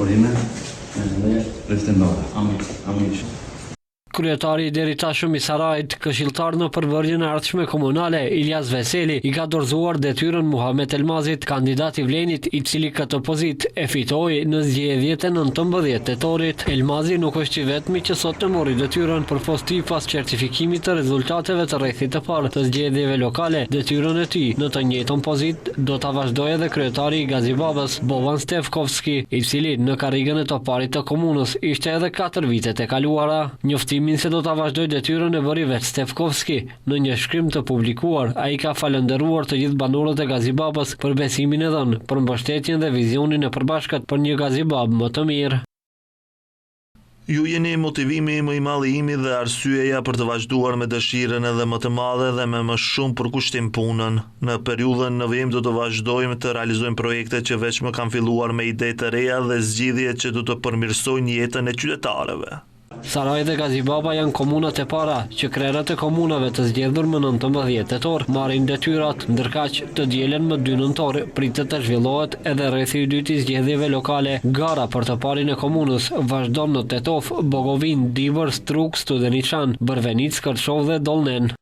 Orime dhe Restendora. Amish. Kryetari i deri tashëm i Sarajit, këshilltar në përbërjen e ardhshme komunale, Ilyas Veseli, i ka dorëzuar detyrën Muhamet Elmazit, kandidat i Vlenit, i cili këtë pozitë e fitoi në zgjedhjet e 19 tetorit. Elmazi nuk është i vetmi që sot e mori detyrën, përposti pas certifikimit të rezultateve të rrethit të parë të zgjedhjeve lokale. Detyrën e tij në të njëjtën pozitë do ta vazhdojë edhe kryetari i Gazibabës, Boban Stefkovski, i cili në karrigën e të parit të komunës ishte edhe 4 vitet e kaluara. Njoftimin se do ta vazhdoj detyrën e bëri vetë Stefkovski. Në një shkrim të publikuar, ai ka falendëruar të gjithë banorët e Gazibabës për besimin e dhënë, për mbështetjen dhe vizionin e përbashkët për një Gazibab më të mirë. Ju jeni motivimi më i madh i imi dhe arsyeja për të vazhduar me dëshirën edhe më të madhe dhe me më shumë përkushtim punën. Në periudhën në vijim do të vazhdojmë të realizojmë projekte që veç më kanë filluar me ide të reja dhe zgjidhje që do të përmirësojnë jetën e qytetarëve. Saraj dhe Gazibaba janë komunat e para që krerët e komunave të zgjedhur më 19 tetor marrin detyrat, ndërkaq të dielen më 2 nëntor pritet të zhvillohet edhe rrethi i dytë i zgjedhjeve lokale. Gara për të parin e komunës vazhdon në Tetov, Bogovin, Dibër, Struk, Studeniçan, Bërvenic, Kërçov dhe Dollnen.